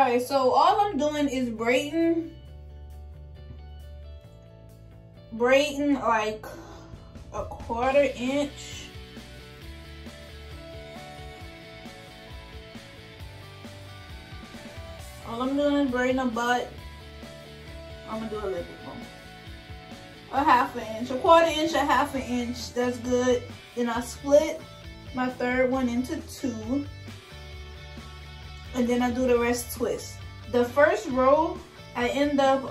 Alright, so all I'm doing is braiding like a 1/4 inch. All I'm doing is braiding a butt. I'm gonna do a little bit more. A 1/2 inch, a 1/4 inch, a 1/2 inch. That's good. Then I split my third one into 2. And then I do the rest twist. The first row, I end up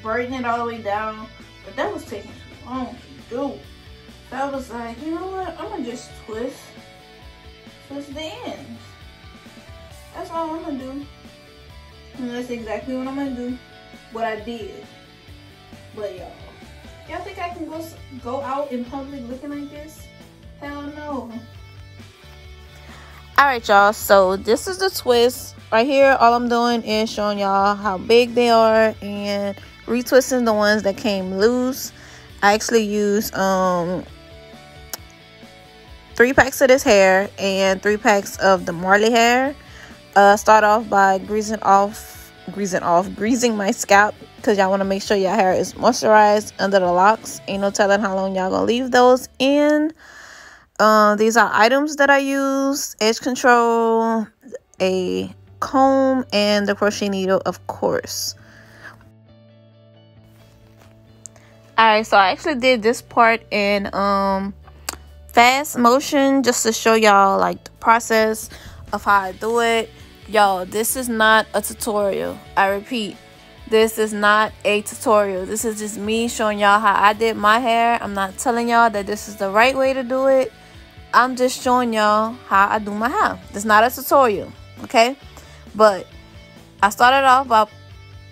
braiding it all the way down, but that was taking too long to do. So I was like, you know what? I'm gonna just twist the ends. That's all I'm gonna do. And that's exactly what I'm gonna do. What I did. But y'all think I can go out in public looking like this? Hell no. Alright y'all, so this is the twist. Right here, all I'm doing is showing y'all how big they are and retwisting the ones that came loose. I actually used 3 packs of this hair and 3 packs of the Marley hair. Start off by greasing my scalp, because y'all want to make sure your hair is moisturized under the locks. Ain't no telling how long y'all gonna leave those in. These are items that I use: edge control, a comb, and the crochet needle, of course. Alright, so I actually did this part in fast motion just to show y'all like the process of how I do it. Y'all, this is not a tutorial. I repeat, this is not a tutorial. This is just me showing y'all how I did my hair. I'm not telling y'all that this is the right way to do it. I'm just showing y'all how I do my hair. It's not a tutorial, okay? But I started off by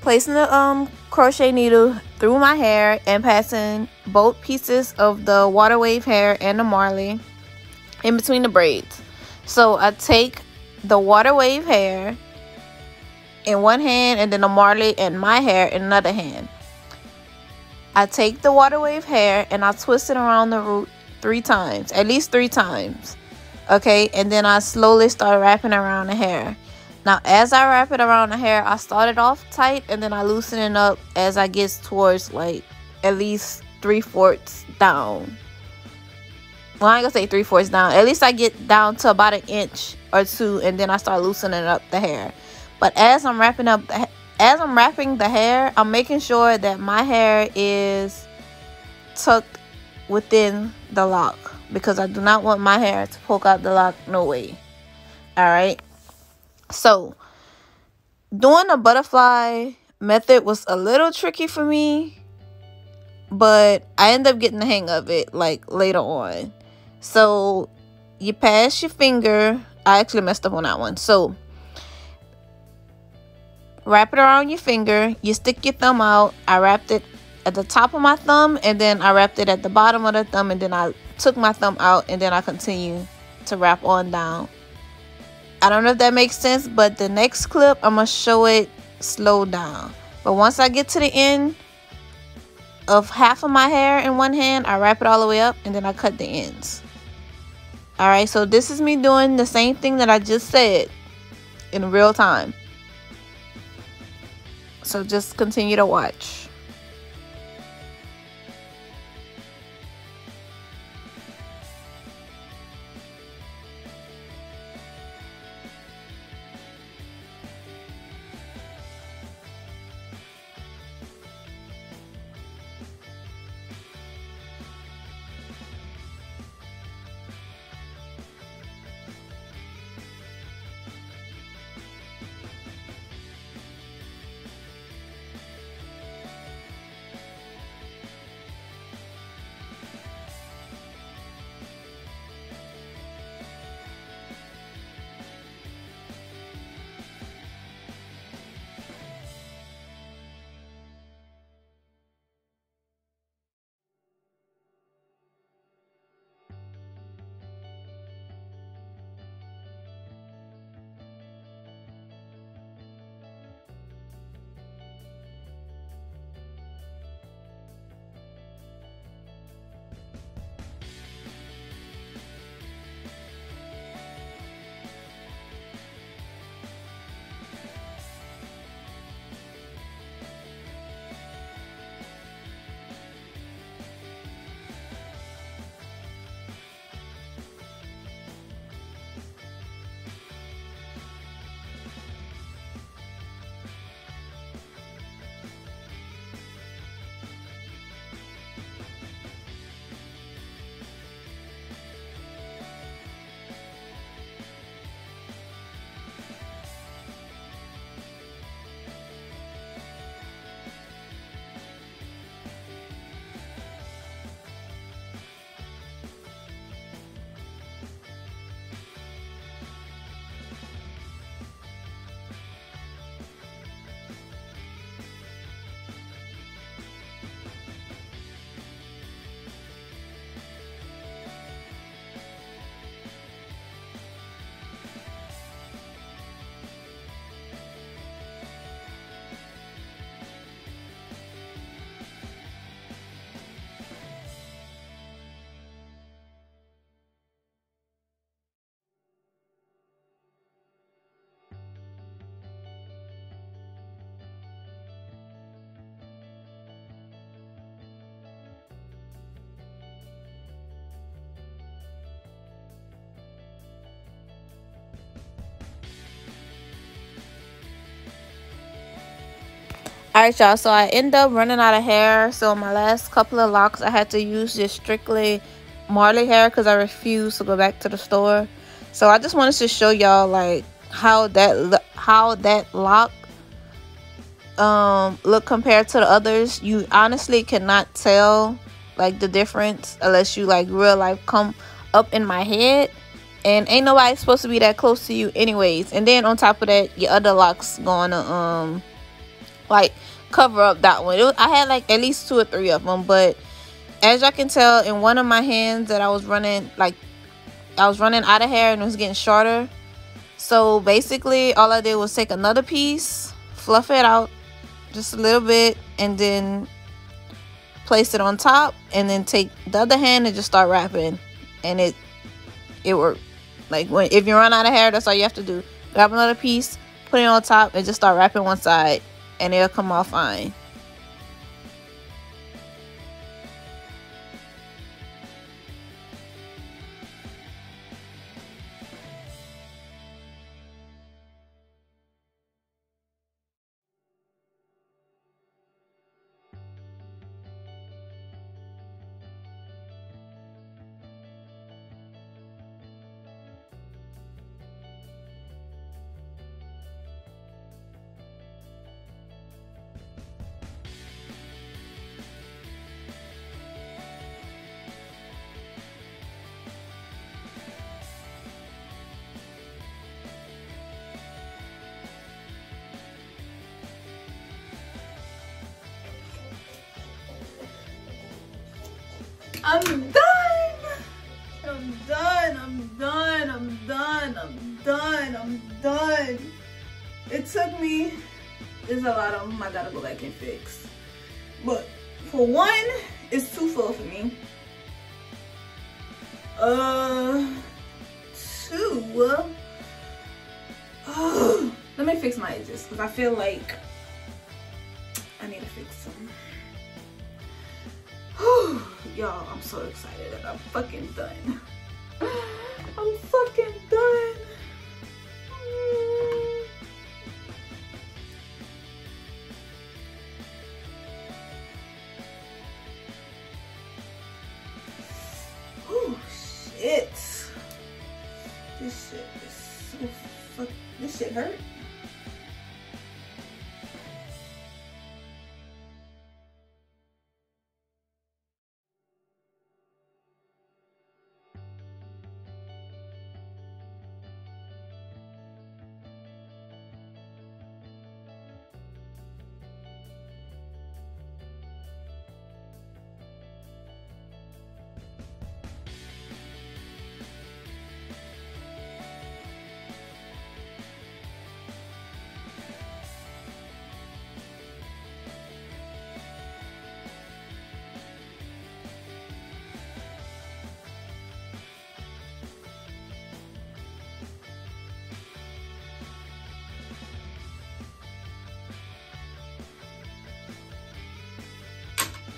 placing the crochet needle through my hair and passing both pieces of the water wave hair and the Marley in between the braids. So I take the water wave hair in one hand and then the Marley in my hair in another hand. I take the water wave hair and I twist it around the root 3 times, at least 3 times, okay? And then I slowly start wrapping around the hair. Now as I wrap it around the hair, I started off tight and then I loosen it up as I get towards like at least 3/4 down. Well, I ain't gonna say 3/4 down. At least I get down to about 1 inch or 2, and then I start loosening up the hair. But as I'm wrapping the hair, I'm making sure that my hair is tucked within the lock, because I do not want my hair to poke out the lock no way. Alright, so doing the butterfly method was a little tricky for me, but I ended up getting the hang of it like later on. So you pass your finger. I actually messed up on that one. So wrap it around your finger. You stick your thumb out. I wrapped it at the top of my thumb, and then I wrapped it at the bottom of the thumb, and then I took my thumb out, and then I continue to wrap on down. I don't know if that makes sense, but the next clip I'm gonna show it slow down. But once I get to the end of half of my hair in one hand, I wrap it all the way up, and then I cut the ends. Alright, so this is me doing the same thing that I just said in real time. So just continue to watch. Alright, y'all, so I end up running out of hair. So my last couple of locks, I had to use just strictly Marley hair because I refused to go back to the store. So I just wanted to show y'all like how that lock look compared to the others. You honestly cannot tell like the difference unless you like real life come up in my head, and ain't nobody supposed to be that close to you anyways. And then on top of that, your other locks gonna like cover up that one. I had like at least 2 or 3 of them, but as y'all can tell in one of my hands that I was running out of hair and it was getting shorter. So basically all I did was take another piece, fluff it out just a little bit, and then place it on top, and then take the other hand and just start wrapping, and it worked. Like if you run out of hair, that's all you have to do. Grab another piece, put it on top, and just start wrapping one side, and it'll come off fine. I'm done. I'm done. I'm done. I'm done. I'm done. I'm done. It took me, there's a lot of them I gotta go back and fix. But for one, it's too full for me. 2. Let me fix my edges because I feel like I need to fix them. Y'all, I'm so excited that I'm fucking done. I'm fucking done. Oh shit. This shit is so fuck. This shit hurt.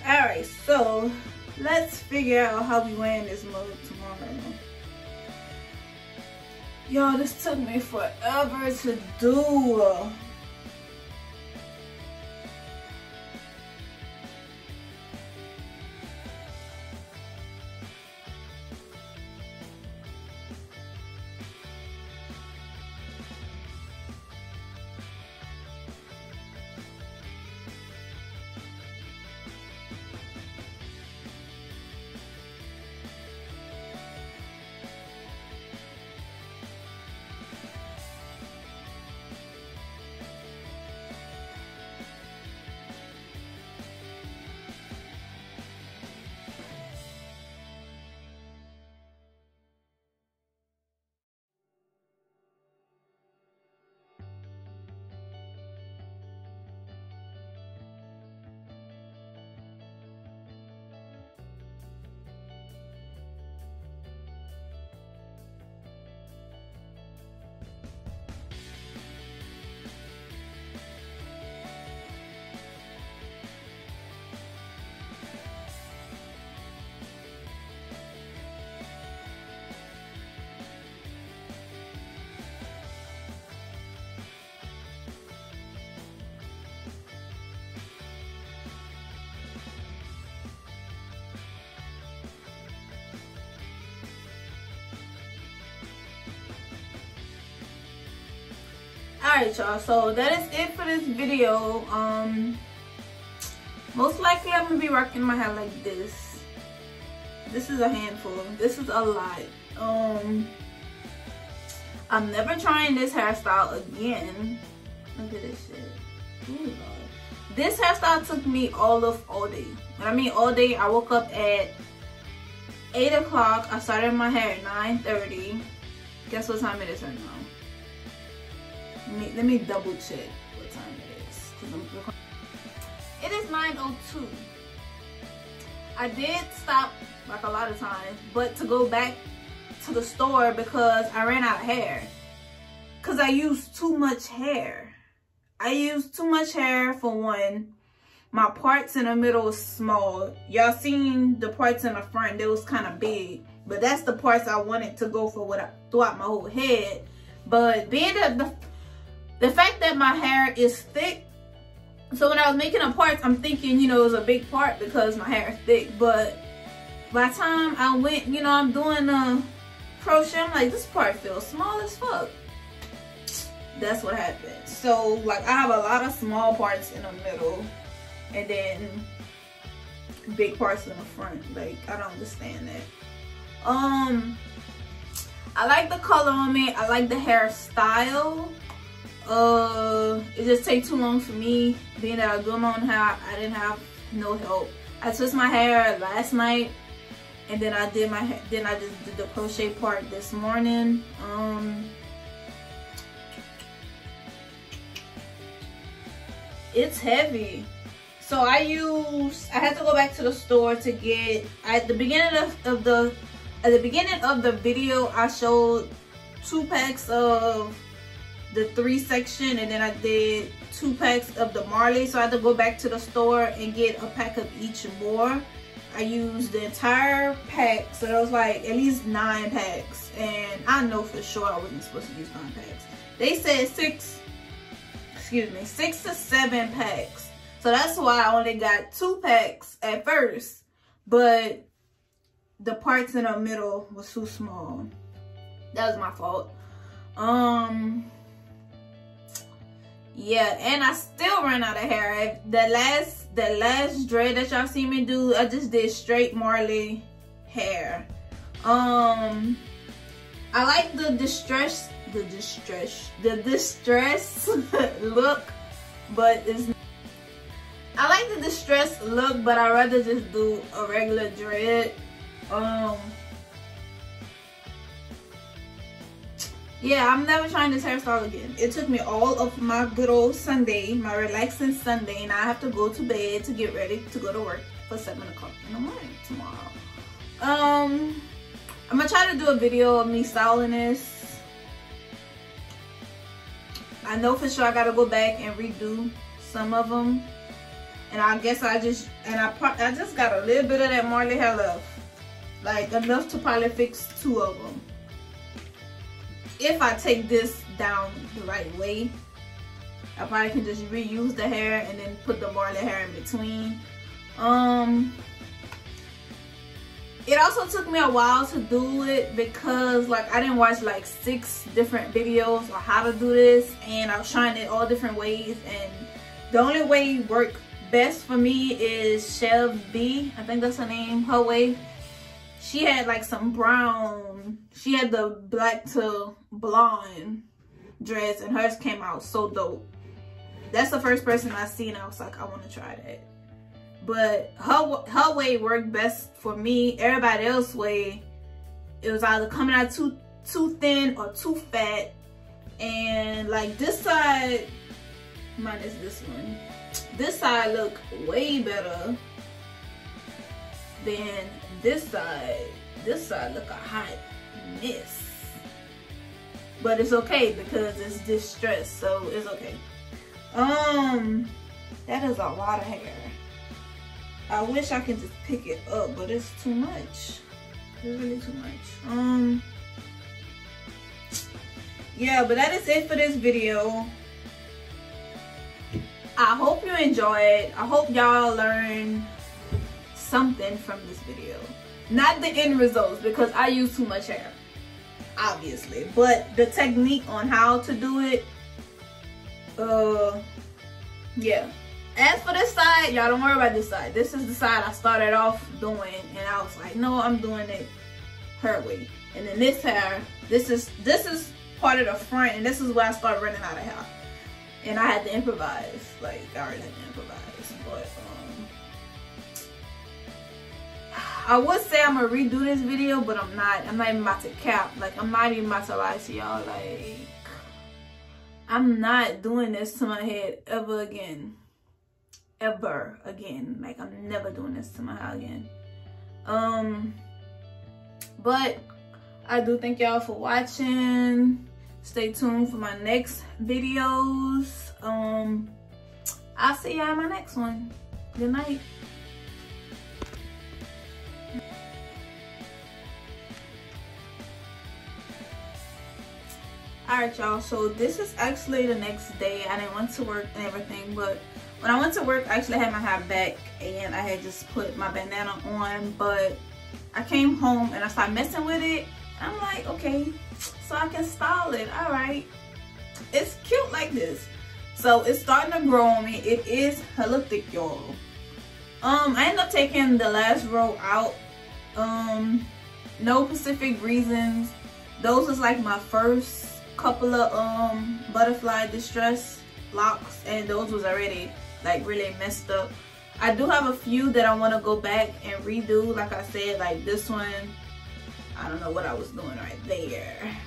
Alright, so let's figure out how we win this mode tomorrow. Y'all, this took me forever to do. Alright, y'all, so that is it for this video. Most likely I'm gonna be rocking my hair like this. This is a handful. This is a lot. I'm never trying this hairstyle again. Look at this shit. Ooh, Lord. This hairstyle took me all day. When I mean all day, I woke up at 8 o'clock. I started my hair at 9:30. Guess what time it is right now? Let me double check what time it is. It is 9:02. I did stop like a lot of times, but to go back to the store because I ran out of hair. Because I used too much hair. I used too much hair for one. My parts in the middle was small. Y'all seen the parts in the front, they was kind of big. But that's the parts I wanted to go for throughout my whole head. But being that the fact that my hair is thick, so when I was making the parts, I'm thinking, you know, it was a big part because my hair is thick. But by the time I went, you know, I'm doing the crochet, I'm like, this part feels small as fuck. That's what happened. So, like, I have a lot of small parts in the middle and then big parts in the front. Like, I don't understand that. I like the color on it. I like the hairstyle. It just takes too long for me. Being that I do my own hair, I didn't have no help. I twisted my hair last night, and then I did my hair. Then I just did the crochet part this morning. It's heavy. So I had to go back to the store to get, at the beginning of the video, I showed 2 packs of the 3 section, and then I did 2 packs of the Marley. So I had to go back to the store and get a pack of each more. I used the entire pack, so that was like at least 9 packs, and I know for sure I wasn't supposed to use 9 packs. They said 6 to 7 packs. So that's why I only got 2 packs at first, but the parts in the middle was too small. That was my fault. Yeah, and I still ran out of hair. The last dread that y'all see me do, I just did straight Marley hair. I like the distress look, but I like the distressed look, but I'd rather just do a regular dread. Yeah, I'm never trying this hairstyle again. It took me all of my good old Sunday, my relaxing Sunday, and I have to go to bed to get ready to go to work for 7 o'clock in the morning tomorrow. I'm gonna try to do a video of me styling this. I know for sure I gotta go back and redo some of them, and I guess I just got a little bit of that Marley hair left, like enough to probably fix 2 of them. If I take this down the right way, I probably can just reuse the hair and then put the Marley hair in between. It also took me a while to do it because like I didn't watch like 6 different videos on how to do this, and I was trying it all different ways, and the only way worked best for me is Chev B, I think that's her name, her way. She had like some brown, she had the black to blonde dress, and hers came out so dope. That's the first person I seen, I was like, I want to try that. But her way worked best for me. Everybody else's way, it was either coming out too thin or too fat. And like this side, minus this one, this side look way better than this side. This side look a hot mess. But it's okay because it's distressed, so it's okay. That is a lot of hair. I wish I could just pick it up, but it's too much. It's really too much. Yeah, but that is it for this video. I hope you enjoyed. I hope y'all learned something from this video. Not the end results, because I use too much hair, obviously, but the technique on how to do it, Yeah. As for this side, y'all don't worry about this side. This is the side I started off doing, and I was like, no, I'm doing it her way. And then this hair, this is part of the front, and this is where I started running out of hair. And I had to improvise. Like, I already had to improvise. But I would say I'm gonna redo this video, but I'm not. I'm not even about to cap. Like, I'm not even about to lie to y'all. Like, I'm not doing this to my head ever again. Ever again. Like, I'm never doing this to my hair again. But I do thank y'all for watching. Stay tuned for my next videos. I'll see y'all in my next one. Good night. Alright, y'all, so this is actually the next day. I didn't want to work and everything, but when I went to work, I actually had my hair back and I had just put my bandana on, but I came home and I started messing with it. I'm like, okay, so I can style it. Alright, it's cute like this. So it's starting to grow on me. It is hella thick, y'all. I ended up taking the last row out. No specific reasons. Those was like my first couple of butterfly distress locks, and those was already like really messed up. I do have a few that I want to go back and redo. Like I said, like this one, I don't know what I was doing right there.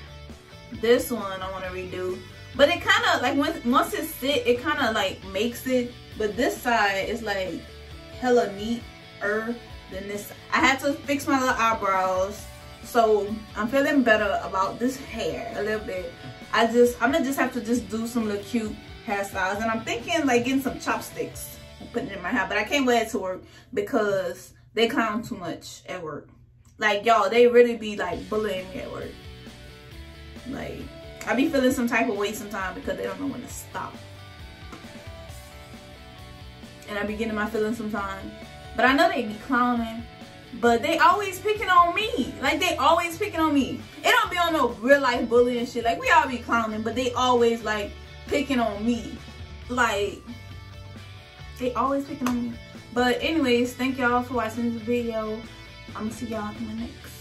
This one I want to redo, but it kind of like once it sit, it kind of like makes it. But this side is like hella neater than this. I had to fix my little eyebrows, so I'm feeling better about this hair a little bit. I'm gonna just have to just do some little cute hairstyles, and I'm thinking like getting some chopsticks and putting it in my hair, but I can't wear it to work because they clown too much at work. Like, y'all, they really be like bullying me at work. Like, I be feeling some type of way sometimes because they don't know when to stop. And I be getting my feelings sometimes. But I know they be clowning. But they always picking on me. Like, they always picking on me. It don't be on no real life bullying shit. Like, we all be clowning, but they always like picking on me. Like, they always picking on me. But anyways, thank y'all for watching this video. I'm gonna see y'all in the next.